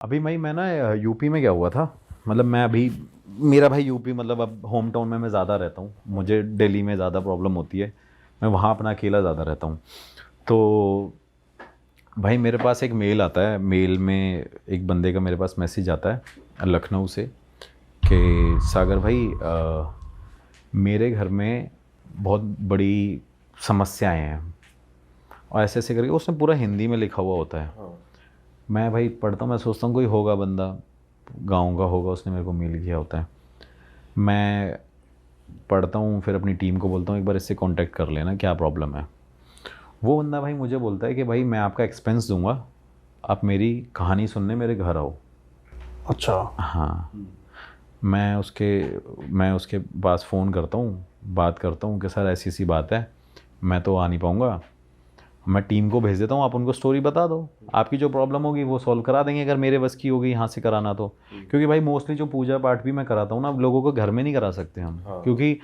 अभी मैं ना यूपी में गया हुआ था। मतलब मैं अभी मेरा भाई यूपी, मतलब अब होम टाउन में मैं ज़्यादा रहता हूँ, मुझे दिल्ली में ज़्यादा प्रॉब्लम होती है, मैं वहाँ अपना अकेला ज़्यादा रहता हूँ। तो भाई मेरे पास एक मेल आता है, मेल में एक बंदे का मेरे पास मैसेज आता है लखनऊ से कि सागर भाई मेरे घर में बहुत बड़ी समस्याएं हैं, और ऐसे ऐसे करके उसने पूरा हिंदी में लिखा हुआ होता है। मैं भाई पढ़ता हूँ, मैं सोचता हूँ कोई होगा बंदा, गाँव का होगा, उसने मेरे को मेल किया होता है। मैं पढ़ता हूँ, फिर अपनी टीम को बोलता हूँ एक बार इससे कांटेक्ट कर लेना, क्या प्रॉब्लम है। वो बंदा भाई मुझे बोलता है कि भाई मैं आपका एक्सपेंस दूंगा, आप मेरी कहानी सुनने मेरे घर आओ। अच्छा। हाँ। मैं उसके पास फ़ोन करता हूँ, बात करता हूँ कि सर ऐसी ऐसी बात है, मैं तो आ नहीं पाऊँगा, मैं टीम को भेज देता हूँ, आप उनको स्टोरी बता दो, आपकी जो प्रॉब्लम होगी वो सॉल्व करा देंगे, अगर मेरे बस की होगी यहाँ से कराना तो। क्योंकि भाई मोस्टली जो पूजा पाठ भी मैं कराता हूँ ना, अब लोगों को घर में नहीं करा सकते हम, क्योंकि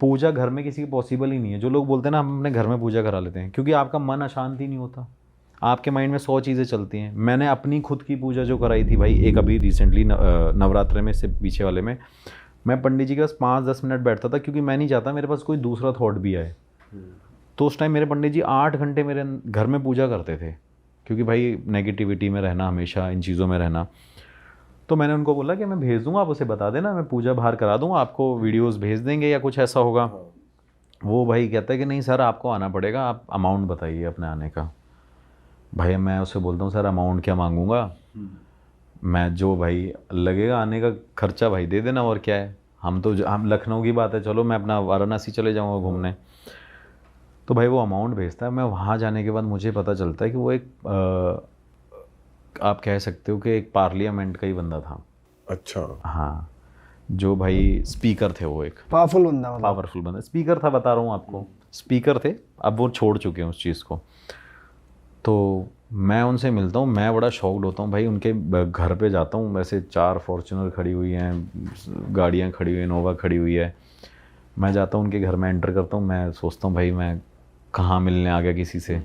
पूजा घर में किसी की पॉसिबल ही नहीं है। जो लोग बोलते हैं ना हम अपने घर में पूजा करा लेते हैं, क्योंकि आपका मन अशांत ही नहीं होता, आपके माइंड में 100 चीज़ें चलती हैं। मैंने अपनी खुद की पूजा जो कराई थी भाई, एक अभी रिसेंटली नवरात्रे में से पीछे वाले में, मैं पंडित जी के पास 5-10 मिनट बैठता था, क्योंकि मैं नहीं चाहता मेरे पास कोई दूसरा थॉट भी आए। तो उस टाइम मेरे पंडित जी 8 घंटे मेरे घर में पूजा करते थे, क्योंकि भाई नेगेटिविटी में रहना, हमेशा इन चीज़ों में रहना। तो मैंने उनको बोला कि मैं भेज दूंगा, आप उसे बता देना, मैं पूजा बाहर करा दूंगा, आपको वीडियोस भेज देंगे या कुछ ऐसा होगा। वो भाई कहता है कि नहीं सर आपको आना पड़ेगा, आप अमाउंट बताइए अपने आने का। भाई मैं उससे बोलता हूँ सर अमाउंट क्या मांगूंगा, मैं जो भाई लगेगा आने का खर्चा भाई दे देना, और क्या है। हम लखनऊ की बात है, चलो मैं अपना वाराणसी चले जाऊँगा घूमने। तो भाई वो अमाउंट भेजता है, मैं वहाँ जाने के बाद मुझे पता चलता है कि वो एक आप कह सकते हो कि एक पार्लियामेंट का ही बंदा था। अच्छा। हाँ, जो भाई स्पीकर थे, वो एक पावरफुल बंदा मतलब। पावरफुल बंदा स्पीकर था, बता रहा हूँ आपको, स्पीकर थे, अब वो छोड़ चुके हैं उस चीज़ को। तो मैं उनसे मिलता हूँ, मैं बड़ा शॉक्ड होता हूँ भाई, उनके घर पे जाता हूँ, वैसे 4 फॉर्च्यूनर खड़ी हुई हैं, गाड़ियाँ खड़ी हुई हैं, इनोवा खड़ी हुई है। मैं जाता हूँ उनके घर में, एंटर करता हूँ, मैं सोचता हूँ भाई मैं कहाँ मिलने आ गया किसी से।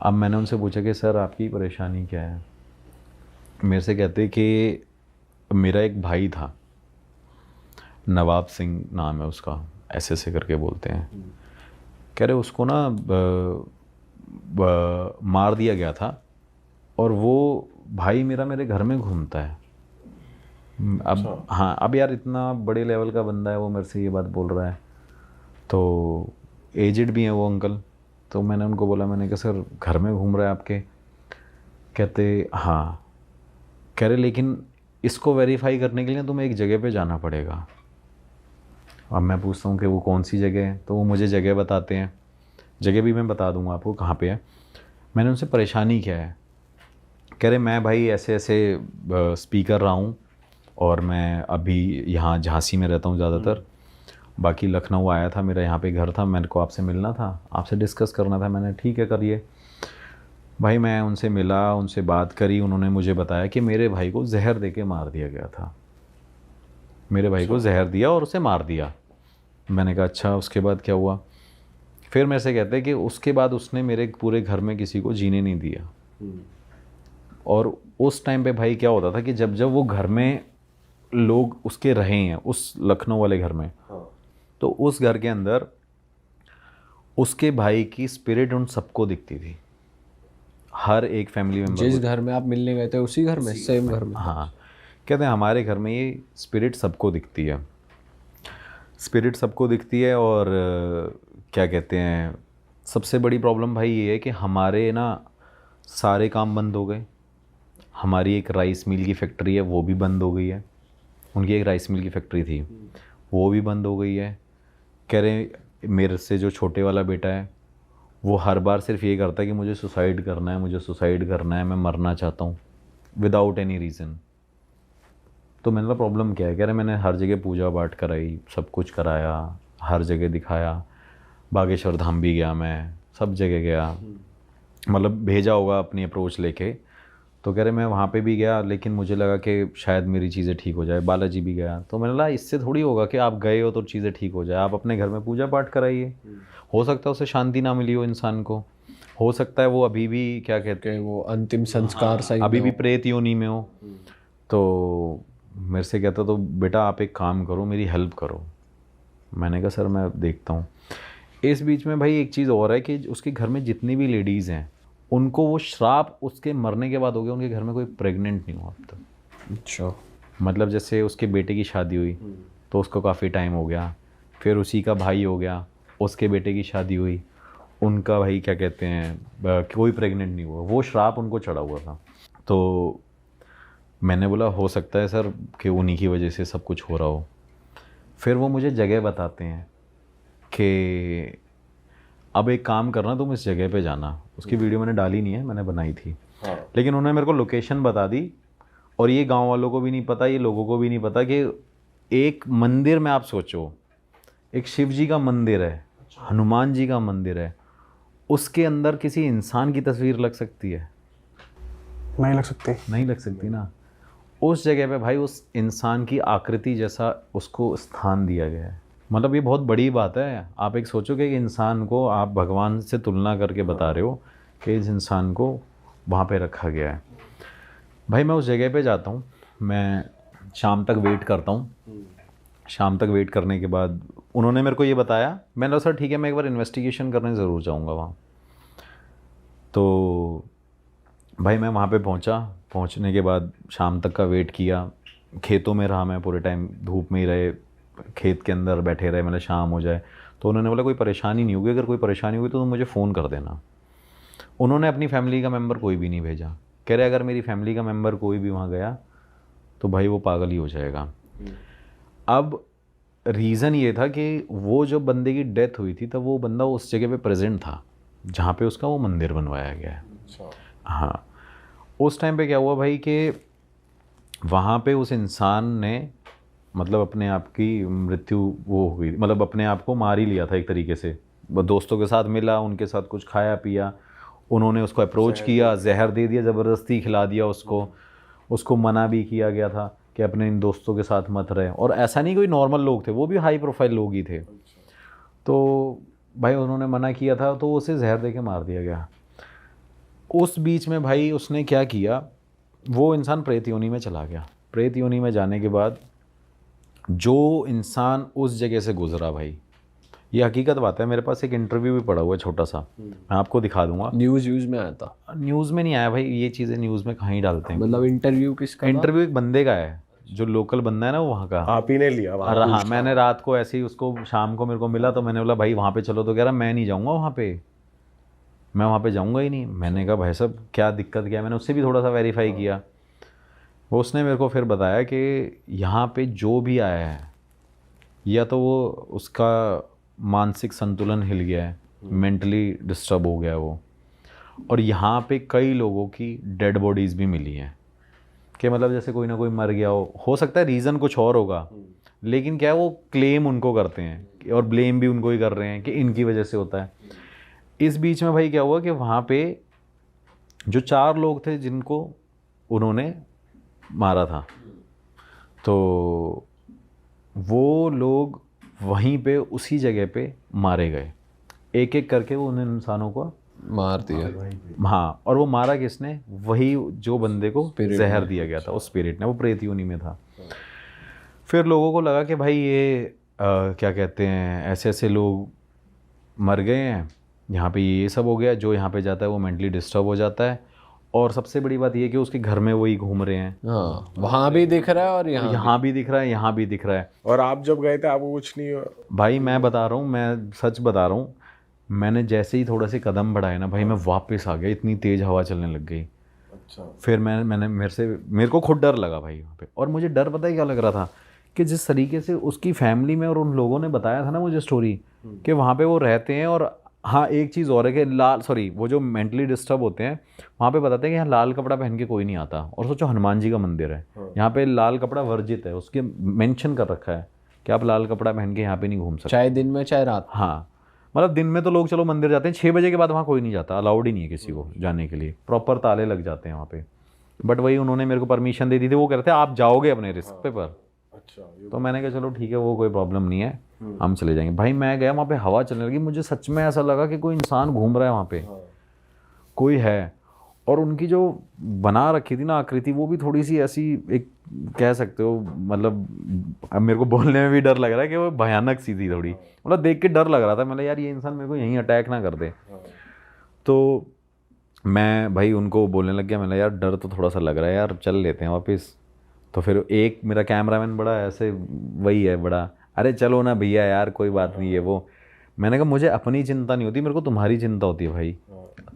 अब मैंने उनसे पूछा कि सर आपकी परेशानी क्या है। मेरे से कहते कि मेरा एक भाई था, नवाब सिंह नाम है उसका, ऐसे करके बोलते हैं। कह रहे उसको ना मार दिया गया था, और वो भाई मेरा मेरे घर में घूमता है। अब हाँ, अब यार इतना बड़े लेवल का बंदा है वो, मेरे से ये बात बोल रहा है, तो एजिड भी है वो अंकल। तो मैंने उनको बोला, मैंने कहा सर घर में घूम रहा है आपके। कहते हाँ। कह रहे लेकिन इसको वेरीफाई करने के लिए तुम्हें एक जगह पे जाना पड़ेगा। अब मैं पूछता हूँ कि वो कौन सी जगह है, तो वो मुझे जगह बताते हैं। जगह भी मैं बता दूंगा आपको कहाँ पे है। मैंने उनसे परेशानी क्या है, कह रहे मैं भाई ऐसे ऐसे स्पीकर रहा हूँ, और मैं अभी यहाँ झांसी में रहता हूँ ज़्यादातर, बाकी लखनऊ आया था, मेरा यहाँ पे घर था, मेरे को आपसे मिलना था, आपसे डिस्कस करना था। मैंने ठीक है करिए। भाई मैं उनसे मिला, उनसे बात करी, उन्होंने मुझे बताया कि मेरे भाई को जहर दे के मार दिया गया था। मेरे भाई को जहर दिया और उसे मार दिया। मैंने कहा अच्छा, उसके बाद क्या हुआ। फिर मेरे से कहते हैं कि उसके बाद उसने मेरे पूरे घर में किसी को जीने नहीं दिया। और उस टाइम पे भाई क्या होता था कि जब जब वो घर में लोग उसके रहे हैं, उस लखनऊ वाले घर में, तो उस घर के अंदर उसके भाई की स्पिरिट उन सबको दिखती थी, हर एक फैमिली मेम्बर जिस को। घर में आप मिलने गए थे उसी घर में, सेम घर में? हाँ, कहते हैं हमारे घर में ये स्पिरिट सबको दिखती है, स्पिरिट सबको दिखती है। और क्या कहते हैं, सबसे बड़ी प्रॉब्लम भाई ये है कि हमारे ना सारे काम बंद हो गए। हमारी एक राइस मिल की फैक्ट्री है, वो भी बंद हो गई है। उनकी एक राइस मिल की फैक्ट्री थी, वो भी बंद हो गई है। कह रहे मेरे से जो छोटे वाला बेटा है, वो हर बार सिर्फ ये करता है कि मुझे सुसाइड करना है, मुझे सुसाइड करना है, मैं मरना चाहता हूँ, विदाउट एनी रीज़न। तो मैंने कहा प्रॉब्लम क्या है। कह रहे मैंने हर जगह पूजा पाठ कराई, सब कुछ कराया, हर जगह दिखाया, बागेश्वर धाम भी गया, मैं सब जगह गया, मतलब भेजा होगा अपनी अप्रोच लेके। तो कह रहे मैं वहाँ पे भी गया, लेकिन मुझे लगा कि शायद मेरी चीज़ें ठीक हो जाए। बालाजी भी गया, तो मैंने लगा इससे थोड़ी होगा कि आप गए हो तो चीज़ें ठीक हो जाए, आप अपने घर में पूजा पाठ कराइए, हो सकता है उससे शांति ना मिली हो इंसान को, हो सकता है वो अभी भी क्या कहते कि वो अंतिम संस्कार सही अभी भी प्रेत योनि में हो। तो मेरे से कहता तो बेटा आप एक काम करो, मेरी हेल्प करो। मैंने कहा सर मैं देखता हूँ। इस बीच में भाई एक चीज़ और है कि उसके घर में जितनी भी लेडीज़ हैं उनको वो श्राप उसके मरने के बाद हो गया, उनके घर में कोई प्रेग्नेंट नहीं हुआ अब तक। अच्छा। मतलब जैसे उसके बेटे की शादी हुई तो उसको काफ़ी टाइम हो गया, फिर उसी का भाई हो गया, उसके बेटे की शादी हुई, उनका भाई क्या कहते हैं कोई प्रेग्नेंट नहीं हुआ, वो श्राप उनको चढ़ा हुआ था। तो मैंने बोला हो सकता है सर कि उन्हीं की वजह से सब कुछ हो रहा हो। फिर वो मुझे जगह बताते हैं कि अब एक काम करना, तुम इस जगह पे जाना। उसकी वीडियो मैंने डाली नहीं है, मैंने बनाई थी। लेकिन उन्होंने मेरे को लोकेशन बता दी, और ये गांव वालों को भी नहीं पता, ये लोगों को भी नहीं पता कि एक मंदिर में आप सोचो, एक शिव जी का मंदिर है, हनुमान जी का मंदिर है, उसके अंदर किसी इंसान की तस्वीर लग सकती है? नहीं लग सकती। नहीं लग सकती ना। उस जगह पे भाई उस इंसान की आकृति जैसा उसको स्थान दिया गया है। मतलब ये बहुत बड़ी बात है। आप एक सोचो कि एक इंसान को आप भगवान से तुलना करके बता रहे हो कि इस इंसान को वहाँ पे रखा गया है। भाई मैं उस जगह पे जाता हूँ, मैं शाम तक वेट करता हूँ। शाम तक वेट करने के बाद उन्होंने मेरे को ये बताया, मैंने कहा सर ठीक है मैं एक बार इन्वेस्टिगेशन करने ज़रूर जाऊँगा वहाँ। तो भाई मैं वहाँ पे पहुँचा। पहुँचने के बाद शाम तक का वेट किया, खेतों में रहा मैं पूरे टाइम, धूप में ही रहे, खेत के अंदर बैठे रहे, मतलब शाम हो जाए। तो उन्होंने बोला कोई परेशानी नहीं होगी, अगर कोई परेशानी हुई तो तुम मुझे फ़ोन कर देना। उन्होंने अपनी फैमिली का मेंबर कोई भी नहीं भेजा। कह रहे अगर मेरी फैमिली का मेंबर कोई भी वहाँ गया तो भाई वो पागल ही हो जाएगा। अब रीज़न ये था कि वो जो बंदे की डेथ हुई थी तब वो बंदा उस जगह पे प्रेजेंट था जहाँ पे उसका वो मंदिर बनवाया गया है। हाँ, उस टाइम पे क्या हुआ भाई कि वहाँ पे उस इंसान ने मतलब अपने आप की मृत्यु वो हुई, मतलब अपने आप को मार ही लिया था एक तरीके से। वो दोस्तों के साथ मिला, उनके साथ कुछ खाया पिया, उन्होंने उसको अप्रोच किया, जहर दे दिया, ज़बरदस्ती खिला दिया उसको मना भी किया गया था कि अपने इन दोस्तों के साथ मत रहे। और ऐसा नहीं कोई नॉर्मल लोग थे, वो भी हाई प्रोफाइल लोग ही थे। तो भाई उन्होंने मना किया था तो उसे जहर दे के मार दिया गया। उस बीच में भाई उसने क्या किया, वो इंसान प्रेत योनि में चला गया। प्रेत योनि में जाने के बाद जो इंसान उस जगह से गुजरा भाई, ये हकीकत बात है, मेरे पास एक इंटरव्यू भी पड़ा हुआ है छोटा सा, मैं आपको दिखा दूंगा। न्यूज़ में आया था? न्यूज़ में नहीं आया भाई, ये चीज़ें न्यूज़ में कहाँ ही डालते हैं। मतलब इंटरव्यू किसका था? इंटरव्यू एक बंदे का है जो लोकल बंदा है ना वो वहाँ का। आप ही ने लिया और हाँ, मैंने रात को ऐसे ही उसको, शाम को मेरे को मिला तो मैंने बोला भाई वहाँ पे चलो, तो कह रहा मैं नहीं जाऊँगा वहाँ पे, मैं वहाँ पे जाऊँगा ही नहीं। मैंने कहा भाई साहब क्या दिक्कत क्या है, मैंने उससे भी थोड़ा सा वेरीफाई किया। वो उसने मेरे को फिर बताया कि यहाँ पे जो भी आया है या तो वो उसका मानसिक संतुलन हिल गया है, मेंटली डिस्टर्ब हो गया है वो, और यहाँ पे कई लोगों की डेड बॉडीज़ भी मिली हैं कि मतलब जैसे कोई ना कोई मर गया हो सकता है रीज़न कुछ और होगा, लेकिन क्या है वो क्लेम उनको करते हैं और ब्लेम भी उनको ही कर रहे हैं कि इनकी वजह से होता है। इस बीच में भाई क्या हुआ कि वहाँ पे जो 4 लोग थे जिनको उन्होंने मारा था, तो वो लोग वहीं पे उसी जगह पे मारे गए, एक एक करके वो उन इंसानों को मार दिया। हाँ, और वो मारा किसने, वही जो बंदे को जहर दिया गया था, उस स्पिरिट ने, वो प्रेत योनि में था। फिर लोगों को लगा कि भाई ये क्या कहते हैं, ऐसे ऐसे लोग मर गए हैं, यहाँ पे ये सब हो गया, जो यहाँ पे जाता है वो मेंटली डिस्टर्ब हो जाता है। और सबसे बड़ी बात ये कि उसके घर में वही घूम रहे हैं। हाँ, वहाँ भी दिख रहा है और यहाँ भी दिख रहा है, यहाँ भी दिख रहा है। और आप जब गए थे आपको कुछ नहीं हुआ? भाई मैं बता रहा हूँ, मैं सच बता रहा हूँ, मैंने जैसे ही थोड़ा से कदम बढ़ाए ना भाई, मैं वापस आ गया, इतनी तेज़ हवा चलने लग गई। अच्छा। फिर मैंने मेरे को खुद डर लगा भाई वहाँ पे। और मुझे डर पता है क्या लग रहा था कि जिस तरीके से उसकी फैमिली में और उन लोगों ने बताया था ना मुझे स्टोरी कि वहाँ पे वो रहते हैं। और हाँ, एक चीज़ और है कि वो जो मेंटली डिस्टर्ब होते हैं वहाँ पे बताते हैं कि यहाँ लाल कपड़ा पहन के कोई नहीं आता। और सोचो हनुमान जी का मंदिर है, यहाँ पे लाल कपड़ा वर्जित है, उसके मेंशन कर रखा है कि आप लाल कपड़ा पहन के यहाँ पे नहीं घूम सकते, चाहे दिन में चाहे रात। हाँ, मतलब दिन में तो लोग चलो मंदिर जाते हैं, 6 बजे के बाद वहाँ कोई नहीं जाता, अलाउड ही नहीं है किसी को जाने के लिए, प्रॉपर ताले लग जाते हैं वहाँ पे। बट वही उन्होंने मेरे को परमिशन दे दी थी, वो कह रहे थे आप जाओगे अपने रिस्क पे पर। अच्छा। तो मैंने कहा चलो ठीक है, वो कोई प्रॉब्लम नहीं है, हम चले जाएंगे। भाई मैं गया वहाँ पे, हवा चलने लगी, मुझे सच में ऐसा लगा कि कोई इंसान घूम रहा है वहाँ पे। कोई है। और उनकी जो बना रखी थी ना आकृति, वो भी थोड़ी सी ऐसी, एक कह सकते हो मतलब, अब मेरे को बोलने में भी डर लग रहा है कि वो भयानक सी थी थोड़ी, मतलब देख के डर लग रहा था, मतलब यार ये इंसान मेरे को यहीं अटैक ना कर दे। तो मैं भाई उनको बोलने लग गया, मैंने यार डर तो थोड़ा सा लग रहा है यार, चल लेते हैं वापस। तो फिर एक मेरा कैमरामैन बड़ा ऐसे वही है बड़ा, अरे चलो ना भैया यार कोई बात नहीं है वो। मैंने कहा मुझे अपनी चिंता नहीं होती, मेरे को तुम्हारी चिंता होती है भाई,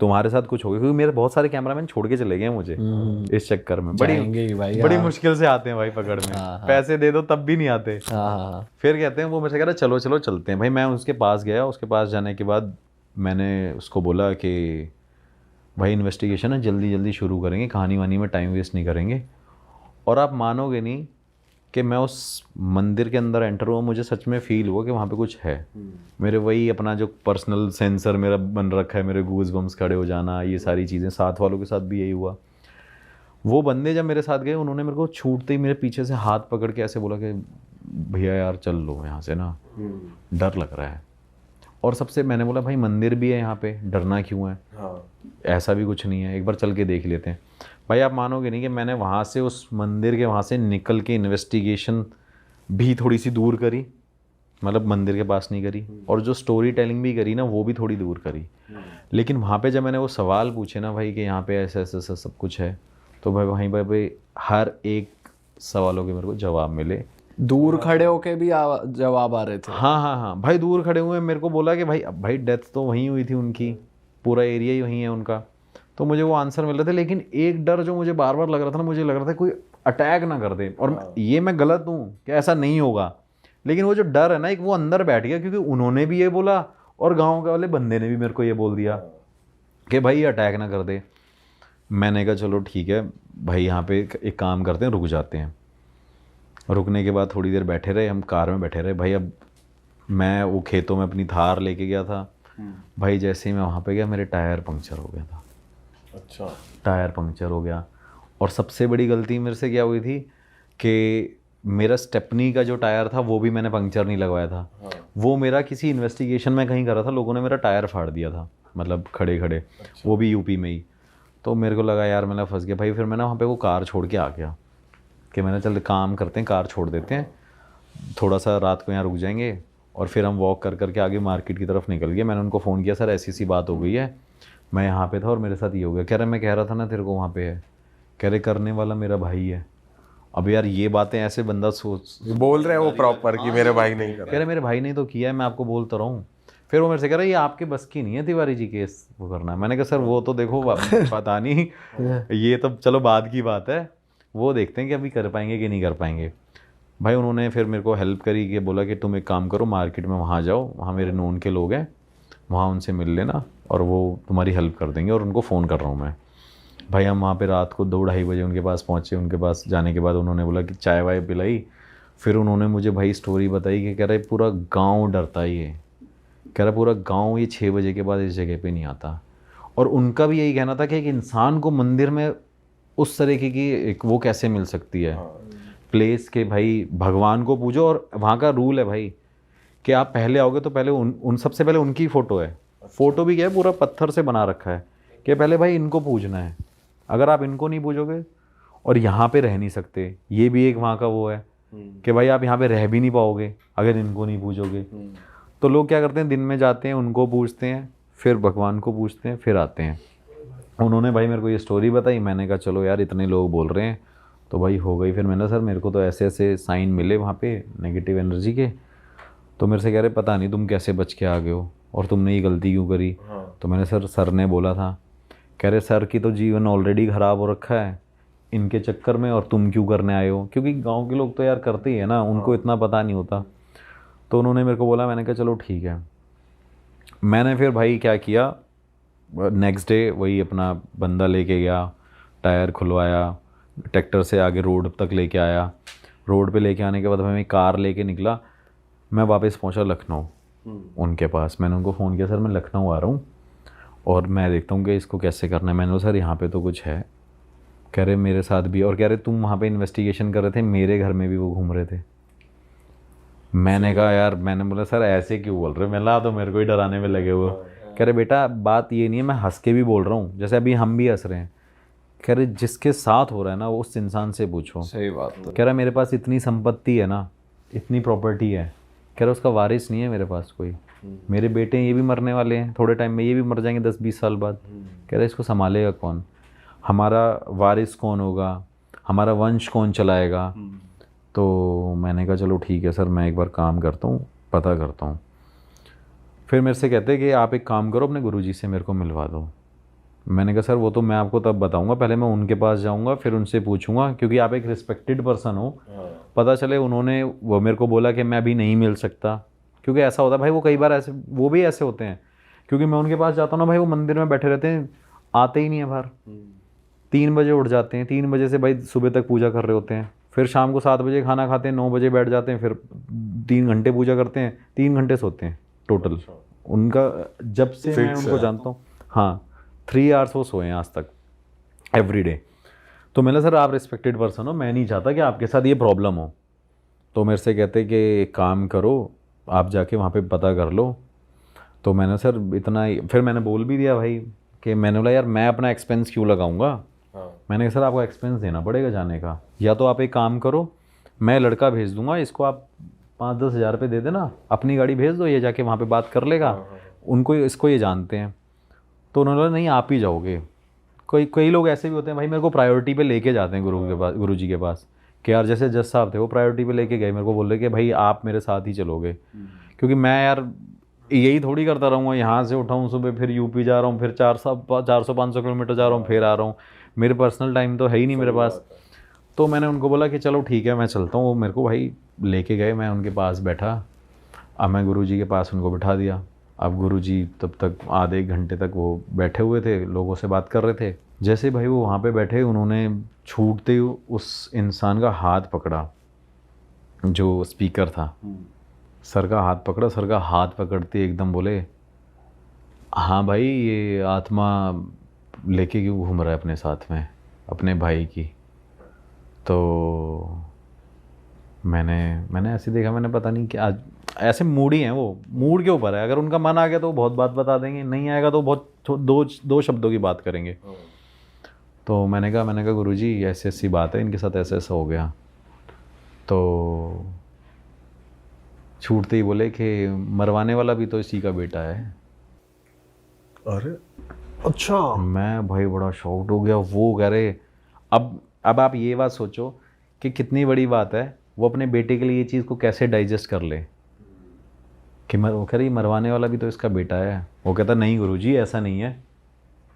तुम्हारे साथ कुछ हो गया, क्योंकि मेरे बहुत सारे कैमरामैन छोड़ के चले गए मुझे इस चक्कर में। बड़ी मुश्किल से आते हैं भाई पकड़ में, पैसे दे दो तब भी नहीं आते। फिर कहते हैं वो मेरे से कह रहे चलो चलो चलते हैं भाई। मैं उसके पास गया, उसके पास जाने के बाद मैंने उसको बोला कि भाई इन्वेस्टिगेशन है, जल्दी जल्दी शुरू करेंगे, कहानी वानी में टाइम वेस्ट नहीं करेंगे। और आप मानोगे नहीं कि मैं उस मंदिर के अंदर एंटर हुआ, मुझे सच में फील हुआ कि वहाँ पे कुछ है। मेरे वही अपना जो पर्सनल सेंसर मेरा बन रखा है, मेरे गूज बम्स खड़े हो जाना, ये सारी चीज़ें, साथ वालों के साथ भी यही हुआ। वो बंदे जब मेरे साथ गए, उन्होंने मेरे को छूटते ही मेरे पीछे से हाथ पकड़ के ऐसे बोला कि भैया यार चल लो यहाँ से ना, डर लग रहा है। और सबसे मैंने बोला भाई मंदिर भी है यहाँ पे, डरना क्यों है? ऐसा भी कुछ नहीं है, एक बार चल के देख लेते हैं। भाई आप मानोगे नहीं कि मैंने वहाँ से, उस मंदिर के वहाँ से निकल के इन्वेस्टिगेशन भी थोड़ी सी दूर करी, मतलब मंदिर के पास नहीं करी, और जो स्टोरी टेलिंग भी करी ना वो भी थोड़ी दूर करी। लेकिन वहाँ पे जब मैंने वो सवाल पूछे ना भाई कि यहाँ पे ऐसा ऐसा ऐसा सब कुछ है, तो भाई वहीं पर भाई हर एक सवालों के मेरे को जवाब मिले। दूर खड़े होके भी जवाब आ रहे थे? हाँ हाँ हाँ भाई, दूर खड़े हुए मेरे को बोला कि भाई डेथ तो वहीं हुई थी उनकी, पूरा एरिया ही वहीं है उनका, तो मुझे वो आंसर मिल रहे थे। लेकिन एक डर जो मुझे बार बार लग रहा था ना, मुझे लग रहा था कोई अटैक ना कर दे। और ये मैं गलत हूँ कि ऐसा नहीं होगा, लेकिन वो जो डर है ना एक, वो अंदर बैठ गया, क्योंकि उन्होंने भी ये बोला और गाँव के वाले बंदे ने भी मेरे को ये बोल दिया कि भाई अटैक ना कर दे। मैंने कहा चलो ठीक है भाई, यहाँ पे एक काम करते हैं, रुक जाते हैं। रुकने के बाद थोड़ी देर बैठे रहे, हम कार में बैठे रहे भाई। अब मैं वो खेतों में अपनी थार लेके गया था भाई, जैसे ही मैं वहाँ पे गया मेरे टायर पंक्चर हो गया था। अच्छा। टायर पंक्चर हो गया। और सबसे बड़ी गलती मेरे से क्या हुई थी कि मेरा स्टेपनी का जो टायर था वो भी मैंने पंक्चर नहीं लगवाया था। वो मेरा किसी इन्वेस्टिगेशन में कहीं करा था, लोगों ने मेरा टायर फाड़ दिया था, मतलब खड़े खड़े। वो भी यूपी में ही। तो मेरे को लगा यार मैं फंस गया भाई। फिर मैंने वहाँ पे वो कार छोड़ के आ गया कि मैंने चल काम करते हैं, कार छोड़ देते हैं, थोड़ा सा रात को यहाँ रुक जाएंगे, और फिर हम वॉक कर करके आगे मार्केट की तरफ निकल गए। मैंने उनको फ़ोन किया, सर ऐसी सी बात हो गई है, मैं यहाँ पे था और मेरे साथ ये हो गया। कह रहे मैं कह रहा था ना तेरे को वहाँ पे है। कह रहे करने वाला मेरा भाई है। अब यार ये बातें ऐसे बंदा सोच बोल रहे हैं वो प्रॉपर कि मेरे भाई नहीं कर कह रहे मेरे भाई ने तो किया है, मैं आपको बोलता रहा हूँ। फिर वो मेरे से कह रहा है ये आपके बस की नहीं है तिवारी जी केस वो करना। मैंने कहा सर वो तो देखो पता नहीं, ये तो चलो बाद की बात है, वो देखते हैं कि अभी कर पाएंगे कि नहीं कर पाएंगे। भाई उन्होंने फिर मेरे को हेल्प करी कि बोला कि तुम एक काम करो, मार्केट में वहाँ जाओ, वहाँ मेरे नोन के लोग हैं, वहाँ उनसे मिल लेना और वो तुम्हारी हेल्प कर देंगे। और उनको फ़ोन कर रहा हूँ मैं। भाई हम वहाँ पे रात को 2-2:30 बजे उनके पास पहुँचे। उनके पास जाने के बाद उन्होंने बोला कि चाय वाय पिलाई। फिर उन्होंने मुझे भाई स्टोरी बताई कि कह रहे पूरा गाँव डरता ही है, कह रहा पूरा गाँव ये 6 बजे के बाद इस जगह पे नहीं आता। और उनका भी यही कहना था कि एक इंसान को मंदिर में उस तरीके की एक वो कैसे मिल सकती है प्लेस के, भाई भगवान को पूजो। और वहाँ का रूल है भाई कि आप पहले आओगे तो पहले उन सबसे पहले उनकी फ़ोटो है। फ़ोटो भी क्या है, पूरा पत्थर से बना रखा है कि पहले भाई इनको पूजना है। अगर आप इनको नहीं पूजोगे और यहाँ पे रह नहीं सकते, ये भी एक वहाँ का वो है कि भाई आप यहाँ पे रह भी नहीं पाओगे अगर इनको नहीं पूजोगे। तो लोग क्या करते हैं, दिन में जाते हैं, उनको पूजते हैं, फिर भगवान को पूजते हैं, फिर आते हैं। उन्होंने भाई मेरे को ये स्टोरी बताई। मैंने कहा चलो यार इतने लोग बोल रहे हैं तो भाई हो गई। फिर मैंने सर मेरे को तो ऐसे ऐसे साइन मिले वहाँ पे नेगेटिव एनर्जी के। तो मेरे से कह रहे पता नहीं तुम कैसे बच के आ गए हो और तुमने ये गलती क्यों करी। तो मैंने सर ने बोला था। कह रहे सर की तो जीवन ऑलरेडी ख़राब हो रखा है इनके चक्कर में, और तुम क्यों करने आए हो, क्योंकि गाँव के लोग तो यार करते ही है ना, उनको इतना पता नहीं होता। तो उन्होंने मेरे को बोला। मैंने कहा चलो ठीक है। मैंने फिर भाई क्या किया, नेक्स्ट डे वही अपना बंदा लेके गया, टायर खुलवाया, ट्रैक्टर से आगे रोड तक लेके आया। रोड पे लेके आने के बाद मैं कार लेके निकला। मैं वापस पहुंचा लखनऊ उनके पास। मैंने उनको फ़ोन किया, सर मैं लखनऊ आ रहा हूँ और मैं देखता हूँ कि इसको कैसे करना है। मैंने कहा सर यहाँ पे तो कुछ है। कह रहे मेरे साथ भी। और कह रहे तुम वहाँ पे इन्वेस्टिगेशन कर रहे थे, मेरे घर में भी वो घूम रहे थे। मैंने कहा यार, मैंने बोला सर ऐसे क्यों बोल रहे हो, मिला तो मेरे को ही डराने में लगे हुए। कह रहे बेटा बात ये नहीं है, मैं हंस के भी बोल रहा हूँ, जैसे अभी हम भी हंस रहे हैं। कह रहे जिसके साथ हो रहा है ना वो उस इंसान से पूछो। सही बात है। कह रहा मेरे पास इतनी संपत्ति है ना, इतनी प्रॉपर्टी है, कह रहा उसका वारिस नहीं है मेरे पास कोई। मेरे बेटे ये भी मरने वाले हैं थोड़े टाइम में, ये भी मर जाएंगे 10-20 साल बाद। कह रहा इसको संभालेगा कौन, हमारा वारिस कौन होगा, हमारा वंश कौन चलाएगा। तो मैंने कहा चलो ठीक है सर, मैं एक बार काम करता हूँ, पता करता हूँ। फिर मेरे से कहते कि आप एक काम करो, अपने गुरुजी से मेरे को मिलवा दो। मैंने कहा सर वो तो मैं आपको तब बताऊंगा, पहले मैं उनके पास जाऊंगा, फिर उनसे पूछूंगा, क्योंकि आप एक रिस्पेक्टेड पर्सन हो। पता चले उन्होंने वो मेरे को बोला कि मैं अभी नहीं मिल सकता, क्योंकि ऐसा होता है भाई, वो कई बार ऐसे, वो भी ऐसे होते हैं। क्योंकि मैं उनके पास जाता हूँ ना भाई, वो मंदिर में बैठे रहते हैं, आते ही नहीं है बाहर। 3 बजे उठ जाते हैं, 3 बजे से भाई सुबह तक पूजा कर रहे होते हैं, फिर शाम को 7 बजे खाना खाते हैं, 9 बजे बैठ जाते हैं, फिर 3 घंटे पूजा करते हैं, 3 घंटे सोते हैं टोटल। उनका जब से मैं उनको जानता हूँ, हाँ 3 आवर्स वो सोए हैं आज तक एवरी डे। तो मैंने सर आप रिस्पेक्टेड पर्सन हो, मैं नहीं चाहता कि आपके साथ ये प्रॉब्लम हो। तो मेरे से कहते कि एक काम करो, आप जाके वहाँ पे पता कर लो। तो मैंने सर इतना ही, फिर मैंने बोल भी दिया भाई कि मैंने बोला यार मैं अपना एक्सपेंस क्यों लगाऊंगा। मैंने कहा सर आपको एक्सपेंस देना पड़ेगा जाने का, या तो आप एक काम करो, मैं लड़का भेज दूंगा, इसको आप 5-10 हज़ार रुपये दे देना, अपनी गाड़ी भेज दो, ये जाके वहाँ पे बात कर लेगा, उनको इसको ये जानते हैं। तो उन्होंने बोला नहीं आप ही जाओगे। कई लोग ऐसे भी होते हैं भाई, मेरे को प्रायोरिटी पे लेके जाते हैं गुरु जी के पास, कि यार जैसे जज साहब थे वो प्रायोरिटी पे लेके गए, मेरे को बोल रहे कि भाई आप मेरे साथ ही चलोगे। क्योंकि मैं यार यही थोड़ी करता रहूँगा, यहाँ से उठाऊँ सुबह, फिर यूपी जा रहा हूँ, फिर 400-500 किलोमीटर जा रहा हूँ, फिर आ रहा हूँ, मेरे पर्सनल टाइम तो है ही नहीं मेरे पास। तो मैंने उनको बोला कि चलो ठीक है मैं चलता हूँ। वो मेरे को भाई लेके गए, मैं उनके पास बैठा, अब मैं गुरुजी के पास उनको बिठा दिया। अब गुरुजी तब तक आधे 1 घंटे तक वो बैठे हुए थे, लोगों से बात कर रहे थे। जैसे भाई वो वहाँ पे बैठे, उन्होंने छूटते ही उस इंसान का हाथ पकड़ा जो स्पीकर था, सर का हाथ पकड़ा। सर का हाथ पकड़ते एकदम बोले हाँ भाई ये आत्मा लेके क्यों घूम रहा है अपने साथ में, अपने भाई की। तो मैंने ऐसे देखा, मैंने पता नहीं क्या, ऐसे मूड ही हैं वो, मूड के ऊपर है। अगर उनका मन आ गया तो बहुत बात बता देंगे, नहीं आएगा तो बहुत दो शब्दों की बात करेंगे। तो मैंने कहा गुरुजी ऐसी ऐसी बात है, इनके साथ ऐसा ऐसा हो गया। तो छूटते ही बोले कि मरवाने वाला भी तो इसी का बेटा है। अरे अच्छा। मैं भाई बड़ा शॉक्ड हो गया। वो कह रहे अब आप ये बात सोचो कि कितनी बड़ी बात है, वो अपने बेटे के लिए ये चीज़ को कैसे डाइजेस्ट कर ले कि वो कह रही मरवाने वाला भी तो इसका बेटा है। वो कहता नहीं गुरुजी ऐसा नहीं है।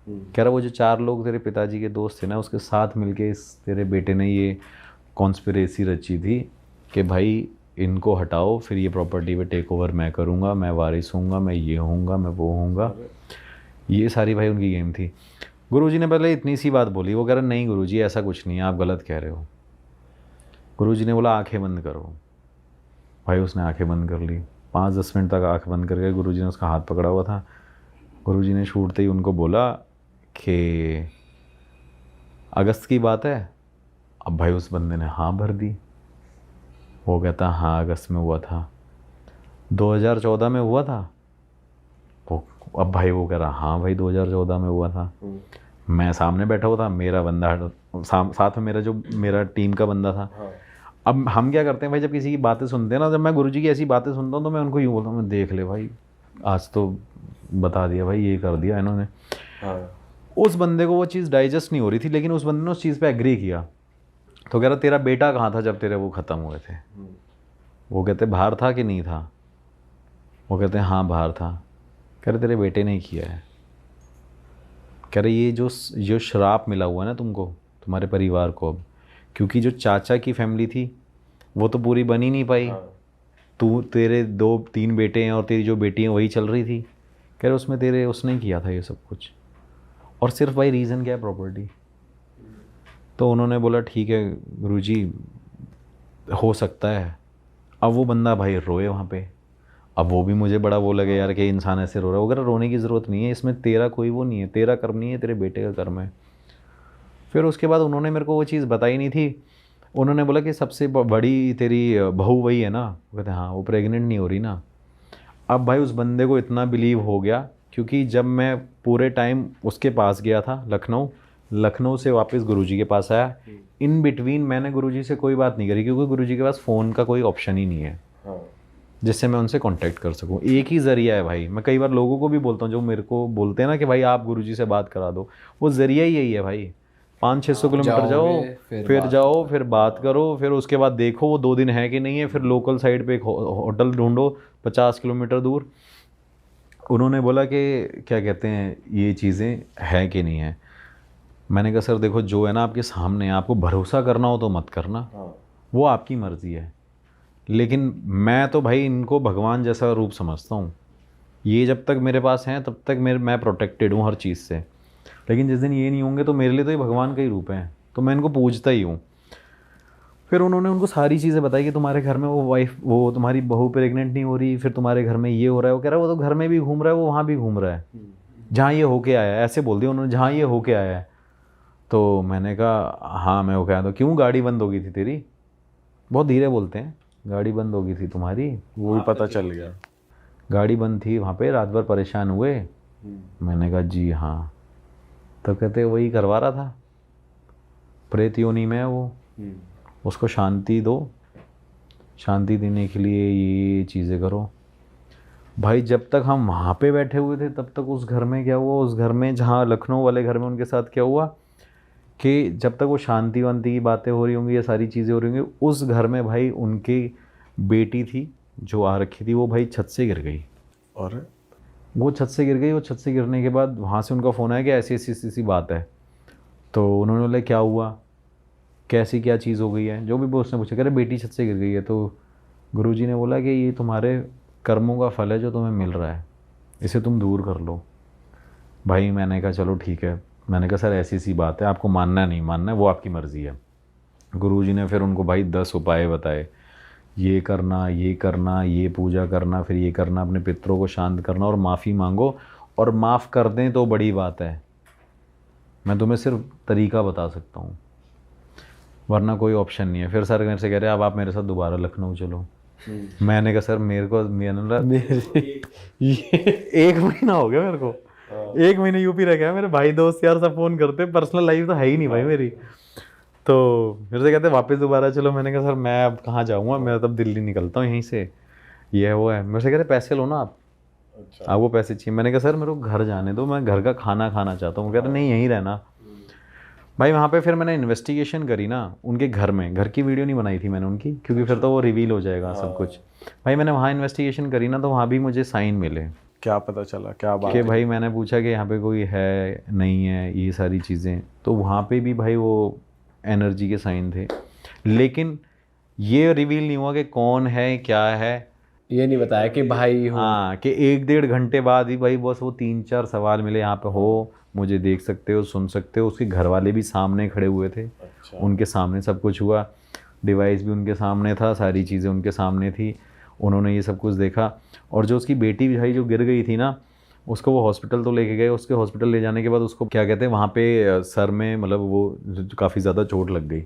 कह रहा वो जो 4 लोग तेरे पिताजी के दोस्त थे ना, उसके साथ मिलके इस तेरे बेटे ने ये कॉन्स्पिरेसी रची थी कि भाई इनको हटाओ, फिर ये प्रॉपर्टी पे टेक ओवर मैं करूँगा, मैं वारिस होऊंगा, मैं ये होऊंगा, मैं वो होऊंगा। ये सारी भाई उनकी गेम थी। गुरुजी ने पहले इतनी सी बात बोली, वो कह रहा नहीं गुरुजी ऐसा कुछ नहीं है, आप गलत कह रहे हो। गुरुजी ने बोला आंखें बंद करो। भाई उसने आंखें बंद कर ली, 5-10 मिनट तक आंख बंद करके गुरुजी ने उसका हाथ पकड़ा हुआ था। गुरुजी ने छूटते ही उनको बोला कि अगस्त की बात है। अब भाई उस बंदे ने हाँ भर दी। वो कहता हाँ अगस्त में हुआ था, 2014 में हुआ था। वो अब भाई वो कह रहा हाँ भाई 2014 में हुआ था। मैं सामने बैठा हुआ था, मेरा बंदा साथ में मेरा टीम का बंदा था। अब हम क्या करते हैं भाई, जब किसी की बातें सुनते हैं ना, जब मैं गुरुजी की ऐसी बातें सुनता हूँ तो मैं उनको यूँ बोलता हूँ देख ले भाई आज तो बता दिया भाई, ये कर दिया इन्होंने। उस बंदे को वो चीज़ डाइजेस्ट नहीं हो रही थी, लेकिन उस बंदे ने उस चीज़ पे एग्री किया। तो कह रहा तेरा बेटा कहाँ था जब तेरे वो ख़त्म हुए थे। वो कहते बाहर था कि नहीं था। वो कहते हाँ बाहर था। कह रहे तेरे बेटे ने किया है। कह रहे ये जो श्राप मिला हुआ है ना तुमको, तुम्हारे परिवार को, अब क्योंकि जो चाचा की फैमिली थी वो तो पूरी बन ही नहीं पाई। तेरे 2-3 बेटे हैं और तेरी जो बेटी हैं वही चल रही थी। कह रहे उसमें उसने ही किया था ये सब कुछ, और सिर्फ भाई रीज़न क्या है, प्रॉपर्टी। तो उन्होंने बोला ठीक है गुरुजी हो सकता है। अब वो बंदा भाई रोए वहाँ पे। अब वो भी मुझे बड़ा वो लगे यार कि इंसान ऐसे रो रहा है। वगैरह रोने की ज़रूरत नहीं है, इसमें तेरा कोई वो नहीं है, तेरा कर्म नहीं है, तेरे बेटे का कर्म है। फिर उसके बाद उन्होंने मेरे को वो चीज़ बताई नहीं थी। उन्होंने बोला कि सबसे बड़ी तेरी बहू वही है ना। वो कहते हाँ, वो प्रेग्नेंट नहीं हो रही ना। अब भाई उस बंदे को इतना बिलीव हो गया क्योंकि जब मैं पूरे टाइम उसके पास गया था लखनऊ से वापस गुरुजी के पास आया, इन बिटवीन मैंने गुरुजी से कोई बात नहीं करी, क्योंकि गुरुजी के पास फ़ोन का कोई ऑप्शन ही नहीं है जिससे मैं उनसे कांटेक्ट कर सकूं। एक ही ज़रिया है भाई। मैं कई बार लोगों को भी बोलता हूँ जो मेरे को बोलते हैं ना कि भाई आप गुरुजी से बात करा दो, वो ज़रिया ही यही है भाई। 500-600 किलोमीटर जाओ, फिर बात करो, फिर उसके बाद देखो वो 2 दिन है कि नहीं है, फिर लोकल साइड पे एक होटल ढूंढो 50 किलोमीटर दूर। उन्होंने बोला कि क्या कहते हैं ये चीज़ें हैं कि नहीं है। मैंने कहा सर देखो जो है ना आपके सामने है, आपको भरोसा करना हो तो मत करना, वो आपकी मर्ज़ी है, लेकिन मैं तो भाई इनको भगवान जैसा रूप समझता हूँ। ये जब तक मेरे पास हैं तब तक मैं प्रोटेक्टेड हूँ हर चीज़ से, लेकिन जिस दिन ये नहीं होंगे तो मेरे लिए तो ये भगवान का ही रूप है, तो मैं इनको पूजता ही हूँ। फिर उन्होंने उनको सारी चीज़ें बताई कि तुम्हारे घर में वो तुम्हारी बहू प्रेग्नेंट नहीं हो रही, फिर तुम्हारे घर में ये हो रहा है। वो कह रहा है वो तो घर में भी घूम रहा है, वो वहाँ भी घूम रहा है जहाँ ये होके आया है, ऐसे बोल दिया उन्होंने, जहाँ ये होके आया है। तो मैंने कहा हाँ मैं होके आया। तो क्यों गाड़ी बंद हो गई थी तेरी? बहुत धीरे बोलते हैं, गाड़ी बंद हो गई थी तुम्हारी, वो भी पता चल गया। गाड़ी बंद थी वहाँ पे, रात भर परेशान हुए। मैंने कहा जी हाँ। तो कहते वही करवा रहा था, प्रेत योनि में है वो, उसको शांति दो, शांति देने के लिए ये चीज़ें करो। भाई जब तक हम वहाँ पे बैठे हुए थे तब तक उस घर में क्या हुआ, उस घर में जहाँ लखनऊ वाले घर में उनके साथ क्या हुआ कि जब तक वो शांति वांति की बातें हो रही होंगी, ये सारी चीज़ें हो रही होंगी, उस घर में भाई उनकी बेटी थी जो आ रखी थी, वो भाई छत से गिर गई। और वो छत से गिर गई, और छत से गिरने के बाद वहाँ से उनका फ़ोन आया कि ऐसी ऐसी ऐसी बात है। तो उन्होंने बोला क्या हुआ, कैसी क्या चीज़ हो गई है, जो भी वो उसने पूछा, कह रहे बेटी छत से गिर गई है। तो गुरुजी ने बोला कि ये तुम्हारे कर्मों का फल है जो तुम्हें मिल रहा है, इसे तुम दूर कर लो। भाई मैंने कहा चलो ठीक है। मैंने कहा सर ऐसी सी बात है, आपको मानना नहीं मानना है वो आपकी मर्ज़ी है। गुरुजी ने फिर उनको भाई 10 उपाय बताए, ये करना, ये करना, ये पूजा करना, फिर ये करना, अपने पितरों को शांत करना और माफ़ी मांगो, और माफ़ कर दें तो बड़ी बात है। मैं तुम्हें सिर्फ तरीका बता सकता हूँ, वरना कोई ऑप्शन नहीं है। फिर सर मेरे से कह रहे अब आप मेरे साथ दोबारा लखनऊ चलो। मैंने कहा सर मेरे को ये 1 महीना हो गया मेरे को, 1 महीने यूपी रह गया। मेरे भाई दोस्त यार सब फ़ोन करते, पर्सनल लाइफ तो है ही नहीं भाई मेरी। तो मेरे से कहते वापस दोबारा चलो। मैंने कहा सर मैं अब कहाँ जाऊँगा, मैं तब दिल्ली निकलता हूँ यहीं से, ये है वो है। मेरे से कहते पैसे लो ना आप, आपको पैसे चाहिए। मैंने कहा सर मेरे को घर जाने दो, मैं घर का खाना खाना चाहता हूँ। कह रहे नहीं यहीं रहना। भाई वहाँ पे फिर मैंने इन्वेस्टिगेशन करी ना उनके घर में, घर की वीडियो नहीं बनाई थी मैंने उनकी, क्योंकि फिर तो वो रिवील हो जाएगा सब कुछ। भाई मैंने वहाँ इन्वेस्टिगेशन करी ना, तो वहाँ भी मुझे साइन मिले। क्या पता चला, क्या बात कि भाई मैंने पूछा कि यहाँ पे कोई है नहीं है, ये सारी चीज़ें, तो वहाँ पे भी भाई वो एनर्जी के साइन थे, लेकिन ये रिवील नहीं हुआ कि कौन है क्या है। ये नहीं बताया कि भाई हो। हाँ कि 1-1.5 घंटे बाद ही भाई बस वो 3-4 सवाल मिले, यहाँ पे हो, मुझे देख सकते हो, सुन सकते हो। उसके घर वाले भी सामने खड़े हुए थे। उनके सामने सब कुछ हुआ, डिवाइस भी उनके सामने था, सारी चीज़ें उनके सामने थी, उन्होंने ये सब कुछ देखा। और जो उसकी बेटी भाई जो गिर गई थी ना, उसको वो हॉस्पिटल तो लेके गए। उसके हॉस्पिटल ले जाने के बाद उसको क्या कहते हैं वहाँ पे सर में मतलब वो काफ़ी ज़्यादा चोट लग गई।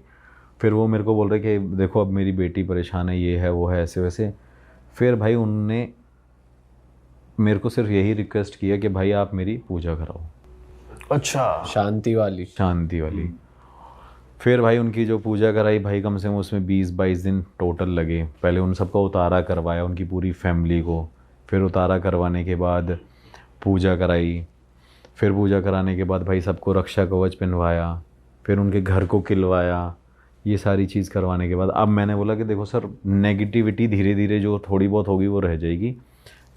फिर वो मेरे को बोल रहे कि देखो अब मेरी बेटी परेशान है, ये है वो है, ऐसे वैसे। फिर भाई उनने मेरे को सिर्फ यही रिक्वेस्ट किया कि भाई आप मेरी पूजा कराओ। अच्छा, शांति वाली। शांति वाली। फिर भाई उनकी जो पूजा कराई भाई, कम से कम उसमें 20-22 दिन टोटल लगे। पहले उन सबका उतारा करवाया, उनकी पूरी फैमिली को। फिर उतारा करवाने के बाद पूजा कराई। फिर पूजा कराने के बाद भाई सबको रक्षा कवच पहनवाया। फिर उनके घर को खिलवाया। ये सारी चीज़ करवाने के बाद अब मैंने बोला कि देखो सर नेगेटिविटी धीरे धीरे जो थोड़ी बहुत होगी वो रह जाएगी,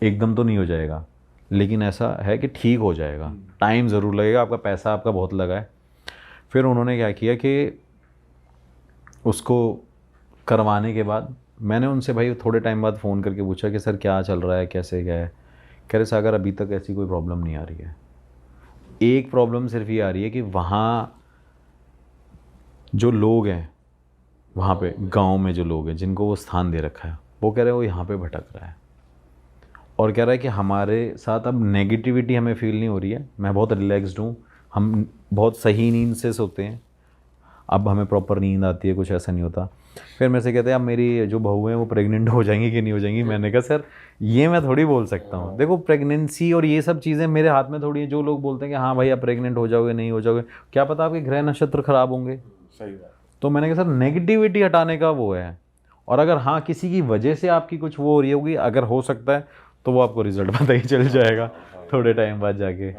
एकदम तो नहीं हो जाएगा, लेकिन ऐसा है कि ठीक हो जाएगा, टाइम ज़रूर लगेगा, आपका पैसा आपका बहुत लगा है। फिर उन्होंने क्या किया कि उसको करवाने के बाद मैंने उनसे भाई थोड़े टाइम बाद फ़ोन करके पूछा कि सर क्या चल रहा है, कैसे क्या है। कह रहे सागर अभी तक ऐसी कोई प्रॉब्लम नहीं आ रही है। एक प्रॉब्लम सिर्फ ये आ रही है कि वहाँ जो लोग हैं, वहाँ पे गांव में जो लोग हैं जिनको वो स्थान दे रखा है, वो कह रहे हैं वो यहाँ पे भटक रहा है, और कह रहा है कि हमारे साथ अब नेगेटिविटी हमें फील नहीं हो रही है। मैं बहुत रिलैक्स्ड हूँ, हम बहुत सही नींद से सोते हैं, अब हमें प्रॉपर नींद आती है, कुछ ऐसा नहीं होता। फिर मेरे से कहते हैं अब मेरी जो बहू है वो प्रेग्नेंट हो जाएंगी कि नहीं हो जाएंगी। मैंने कहा सर ये मैं थोड़ी बोल सकता हूँ, देखो प्रेगनेंसी और ये सब चीज़ें मेरे हाथ में थोड़ी है। जो लोग बोलते हैं कि हाँ भाई आप प्रेग्नेंट हो जाओगे नहीं हो जाओगे, क्या पता आपके ग्रह नक्षत्र खराब होंगे। सही बात। तो मैंने कहा सर नेगेटिविटी हटाने का वो है, और अगर हाँ किसी की वजह से आपकी कुछ वो हो रही होगी, अगर हो सकता है तो वो आपको रिजल्ट पता ही चल जाएगा थोड़े टाइम बाद जाके।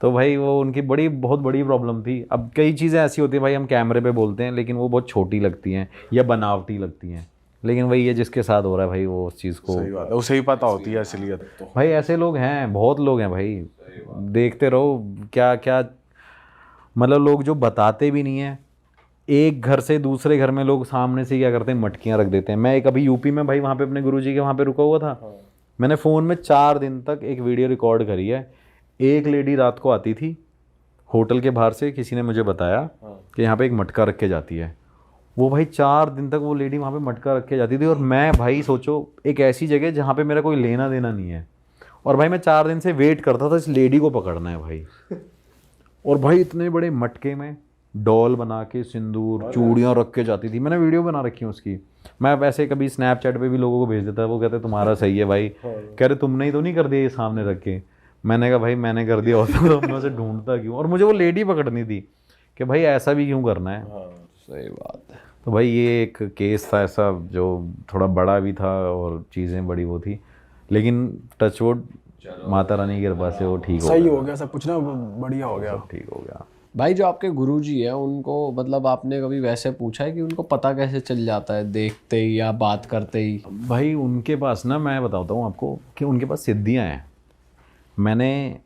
तो भाई वो उनकी बहुत बड़ी प्रॉब्लम थी। अब कई चीज़ें ऐसी होती हैं भाई, हम कैमरे पे बोलते हैं लेकिन वो बहुत छोटी लगती हैं या बनावटी लगती हैं, लेकिन वही है जिसके साथ हो रहा है भाई वो उस चीज़ को। सही बात है, उसे ही पता होती है असलियत तो। भाई ऐसे लोग हैं, बहुत लोग हैं भाई, देखते रहो क्या क्या, मतलब लोग जो बताते भी नहीं है। एक घर से दूसरे घर में लोग सामने से क्या करते हैं, मटकियाँ रख देते हैं। मैं एक अभी यूपी में भाई वहाँ पे अपने गुरुजी के वहाँ पे रुका हुआ था। मैंने फ़ोन में 4 दिन तक एक वीडियो रिकॉर्ड करी है। एक लेडी रात को आती थी होटल के बाहर से, किसी ने मुझे बताया कि यहाँ पे एक मटका रख के जाती है। वो भाई 4 दिन तक वो लेडी वहाँ पे मटका रख के जाती थी, और मैं भाई सोचो एक ऐसी जगह जहाँ पे मेरा कोई लेना देना नहीं है, और भाई मैं 4 दिन से वेट करता था इस लेडी को पकड़ना है भाई। और भाई इतने बड़े मटके में डॉल बना के सिंदूर चूड़ियाँ रख के जाती थी। मैंने वीडियो बना रखी है उसकी। मैं वैसे कभी स्नैपचैट पे भी लोगों को भेज देता है, वो कहते तुम्हारा सही है भाई, कह रहे तुमने ही तो नहीं कर दिया ये सामने रख के। मैंने कहा भाई मैंने कर दिया होता तो मैं उसे ढूंढता क्यों, और मुझे वो लेडी पकड़नी थी कि भाई ऐसा भी क्यों करना है। सही बात है। तो भाई ये एक केस था ऐसा जो थोड़ा बड़ा भी था और चीज़ें बड़ी वो थी, लेकिन टचवुड माता रानी की कृपा से वो ठीक हो सही गया, हो गया सब कुछ ना, बढ़िया हो गया। ठीक हो गया। भाई जो आपके गुरुजी हैं उनको मतलब आपने कभी वैसे पूछा है कि उनको पता कैसे चल जाता है देखते ही या बात करते ही? भाई उनके पास ना, मैं बताता हूँ आपको कि उनके पास सिद्धियाँ हैं। मैंने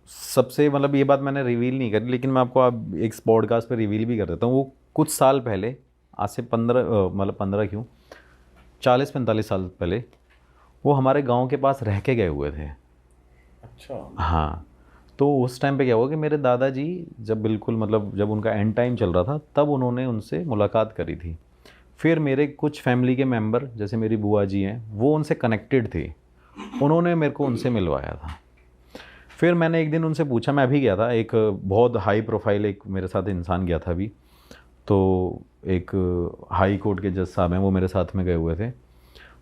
सबसे मतलब ये बात मैंने रिवील नहीं करी, लेकिन मैं आपको अब एक पॉडकास्ट पे रिवील भी कर देता हूँ। वो कुछ साल पहले, आज से 15 क्यों 40-45 साल पहले वो हमारे गांव के पास रह के गए हुए थे। अच्छा। हाँ, तो उस टाइम पे क्या हुआ कि मेरे दादाजी जब बिल्कुल मतलब जब उनका एंड टाइम चल रहा था तब उन्होंने उनसे मुलाकात करी थी। फिर मेरे कुछ फैमिली के मेंबर जैसे मेरी बुआ जी हैं वो उनसे कनेक्टेड थे, उन्होंने मेरे को उनसे मिलवाया था। फिर मैंने एक दिन उनसे पूछा, मैं भी गया था, एक बहुत हाई प्रोफाइल एक मेरे साथ इंसान गया था अभी, तो एक हाई कोर्ट के जज साहब हैं वो मेरे साथ में गए हुए थे।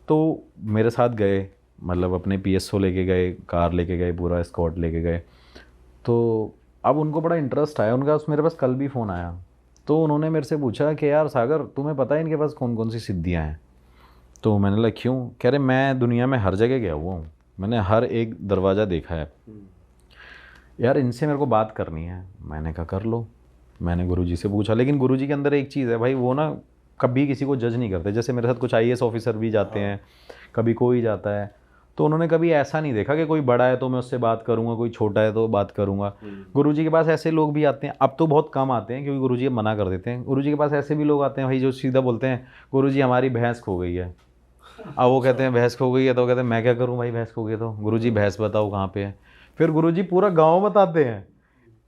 तो मेरे साथ गए, मतलब अपने PSO लेके गए, कार लेके गए, पूरा एस्कॉर्ट लेके गए। तो अब उनको बड़ा इंटरेस्ट आया उनका, मेरे पास कल भी फ़ोन आया। तो उन्होंने मेरे से पूछा कि यार सागर तुम्हें पता है इनके पास कौन कौन सी सिद्धियाँ हैं? तो मैंने कहा क्यों? कह रहे मैं दुनिया में हर जगह गया हुआ हूँ, मैंने हर एक दरवाज़ा देखा है, यार इनसे मेरे को बात करनी है। मैंने कहा कर लो। मैंने गुरुजी से पूछा, लेकिन गुरुजी के अंदर एक चीज़ है भाई, वो ना कभी किसी को जज नहीं करते। जैसे मेरे साथ कुछ IAS ऑफिसर भी जाते हैं, कभी कोई जाता है, तो उन्होंने कभी ऐसा नहीं देखा कि कोई बड़ा है तो मैं उससे बात करूंगा, कोई छोटा है तो बात करूंगा। गुरुजी के पास ऐसे लोग भी आते हैं, अब तो बहुत कम आते हैं क्योंकि गुरुजी मना कर देते हैं। गुरुजी के पास ऐसे भी लोग आते हैं भाई जो सीधा बोलते हैं गुरुजी हमारी भैंस खो गई है। अब वो कहते हैं भैंस खो गई है, तो कहते हैं मैं क्या करूँ भाई भैंस खो गई तो, गुरुजी भैंस बताओ कहाँ पे है। फिर गुरुजी पूरा गाँव बताते हैं,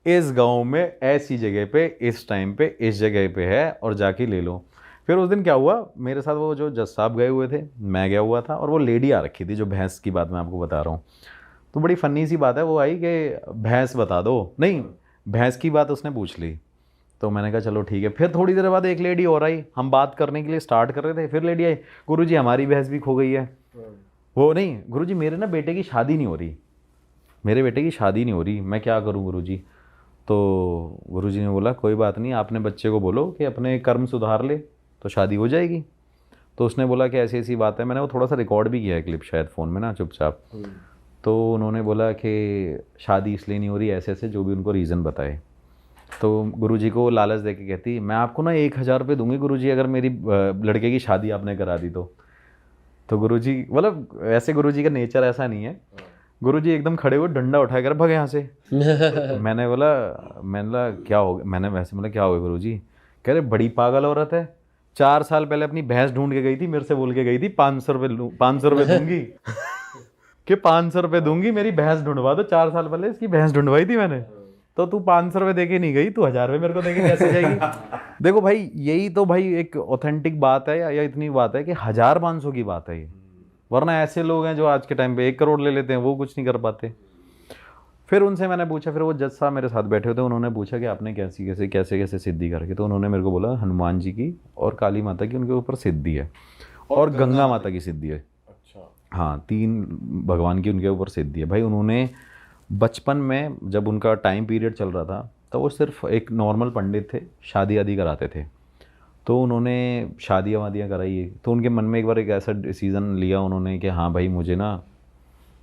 इस गाँव में ऐसी जगह पे इस टाइम पे इस जगह पे है और जाके ले लो। फिर उस दिन क्या हुआ, मेरे साथ वो जो जज साहब गए हुए थे, मैं गया हुआ था, और वो लेडी आ रखी थी जो भैंस की बात मैं आपको बता रहा हूँ। तो बड़ी फ़नी सी बात है, वो आई कि भैंस बता दो, नहीं भैंस की बात उसने पूछ ली। तो मैंने कहा चलो ठीक है। फिर थोड़ी देर बाद एक लेडी और आई, हम बात करने के लिए स्टार्ट कर रहे थे, फिर लेडी आई, गुरुजी हमारी भैंस भी खो गई है। वो नहीं गुरुजी मेरे ना बेटे की शादी नहीं हो रही, मेरे बेटे की शादी नहीं हो रही, मैं क्या करूँ गुरुजी? तो गुरुजी ने बोला कोई बात नहीं, आपने बच्चे को बोलो कि अपने कर्म सुधार ले तो शादी हो जाएगी। तो उसने बोला कि ऐसी ऐसी बात है, मैंने वो थोड़ा सा रिकॉर्ड भी किया है क्लिप शायद फ़ोन में ना चुपचाप। तो उन्होंने बोला कि शादी इसलिए नहीं हो रही, ऐसे ऐसे जो भी उनको रीज़न बताए। तो गुरुजी को लालच दे के कहती मैं आपको ना 1000 रुपये दूंगी गुरुजी अगर मेरी लड़के की शादी आपने करा दी तो गुरुजी मतलब ऐसे गुरुजी का नेचर ऐसा नहीं है। गुरुजी एकदम खड़े हुए डंडा उठाकर भागे यहाँ से। मैंने बोला क्या हो गया? मैंने वैसे बोला क्या हो गया गुरुजी? कह रहे बड़ी पागल औरत है, 4 साल पहले अपनी भैंस ढूंढ के गई थी, मेरे से बोल के गई थी 500 रुपये दूंगी कि 500 रुपये दूंगी मेरी भैंस ढूंढवा दो। 4 साल पहले इसकी भैंस ढूंढवाई थी मैंने, तो तू 500 रुपये दे के नहीं गई, तू 1000 रुपये मेरे को दे के कैसे जाएगी? देखो भाई यही तो भाई एक ऑथेंटिक बात है, या इतनी बात है कि 1000-500 की बात है ये, वरना ऐसे लोग हैं जो आज के टाइम पे 1 करोड़ ले लेते हैं, वो कुछ नहीं कर पाते। फिर उनसे मैंने पूछा, फिर वो जज साहब मेरे साथ बैठे होते, उन्होंने पूछा कि आपने कैसे सिद्धि करके, तो उन्होंने मेरे को बोला हनुमान जी की और काली माता की उनके ऊपर सिद्धि है और गंगा माता की सिद्धि है। अच्छा। हाँ, 3 भगवान की उनके ऊपर सिद्धि है भाई। उन्होंने बचपन में जब उनका टाइम पीरियड चल रहा था तो वो सिर्फ एक नॉर्मल पंडित थे, शादी आदि कराते थे। तो उन्होंने शादियाँ वादियाँ कराई, तो उनके मन में एक बार एक ऐसा डिसीज़न लिया उन्होंने कि हाँ भाई मुझे ना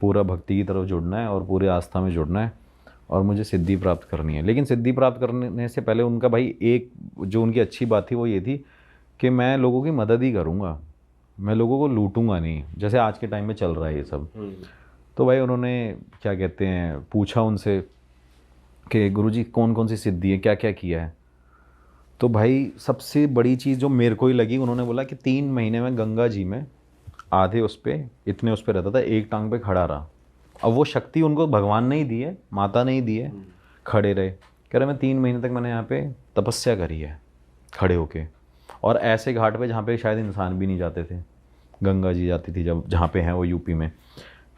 पूरा भक्ति की तरफ जुड़ना है और पूरे आस्था में जुड़ना है और मुझे सिद्धि प्राप्त करनी है। लेकिन सिद्धि प्राप्त करने से पहले उनका भाई एक जो उनकी अच्छी बात थी वो ये थी कि मैं लोगों की मदद ही करूँगा, मैं लोगों को लूटूंगा नहीं, जैसे आज के टाइम में चल रहा है ये सब। तो भाई उन्होंने क्या कहते हैं पूछा उनसे कि गुरुजी कौन कौन सी सिद्धि है, क्या क्या किया है। तो भाई सबसे बड़ी चीज़ जो मेरे को ही लगी, उन्होंने बोला कि 3 महीने में गंगा जी में आधे उस पर इतने उस पर रहता था, एक टांग पे खड़ा रहा। अब वो शक्ति उनको भगवान ने ही दी है, माता ने ही दी है, खड़े रहे। कह रहे मैं 3 महीने तक मैंने यहाँ पे तपस्या करी है खड़े होके, और ऐसे घाट पे जहाँ पे शायद इंसान भी नहीं जाते थे, गंगा जी जाती थी जब, जहाँ पे हैं वो यूपी में।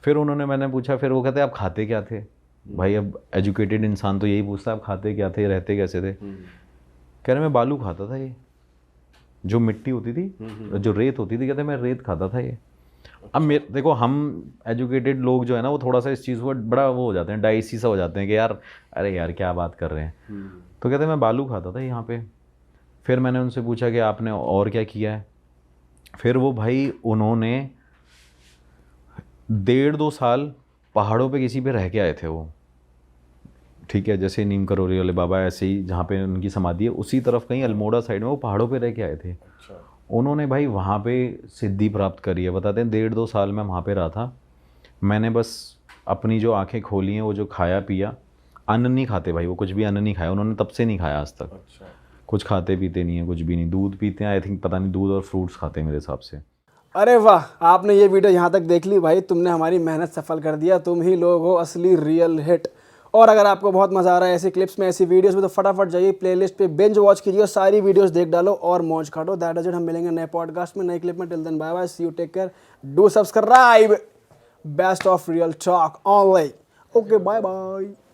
फिर मैंने पूछा, फिर वो कहते आप खाते क्या थे भाई? अब एजुकेटेड इंसान तो यही पूछता है आप खाते क्या थे, रहते कैसे थे? कह रहे मैं बालू खाता था, ये जो मिट्टी होती थी, जो रेत होती थी, कहते मैं रेत खाता था ये। अब मेरे देखो, हम एजुकेटेड लोग जो है ना वो थोड़ा सा इस चीज़ को बड़ा वो हो जाते हैं, डाइसी सा हो जाते हैं कि यार अरे यार क्या बात कर रहे हैं। तो कहते मैं बालू खाता था यहाँ पे। फिर मैंने उनसे पूछा कि आपने और क्या किया है? फिर वो भाई उन्होंने 1.5-2 साल पहाड़ों पे किसी पे रह के आए थे वो, ठीक है, जैसे नीम करोली वाले बाबा ऐसे ही जहाँ पे उनकी समाधि है उसी तरफ कहीं अल्मोड़ा साइड में वो पहाड़ों पे रह के आए थे। अच्छा। उन्होंने भाई वहाँ पे सिद्धि प्राप्त करी है। बताते हैं 1.5-2 साल मैं वहाँ पे रहा था। मैंने बस अपनी जो आंखें खोली हैं, वो जो खाया पिया, अन्न नहीं खाते भाई, वो कुछ भी अन्न नहीं खाया उन्होंने, तब से नहीं खाया आज तक। अच्छा। कुछ खाते पीते नहीं है, कुछ भी नहीं, दूध पीते हैं आई थिंक, पता नहीं, दूध और फ्रूट्स खाते हैं मेरे हिसाब से। अरे वाह, आपने ये वीडियो यहाँ तक देख ली भाई, तुमने हमारी मेहनत सफल कर दिया। तुम ही लोग हो असली रियल हिट। और अगर आपको बहुत मज़ा आ रहा है ऐसी क्लिप्स में, ऐसी वीडियोस में, तो फटाफट जाइए प्लेलिस्ट पे बिंज वॉच कीजिए और सारी वीडियोस देख डालो और मौज काटो। That is it. हम मिलेंगे नए पॉडकास्ट में, नई क्लिप में। Till then bye bye, see you, take care, do subscribe. Best of Real Talk online. Okay, bye bye.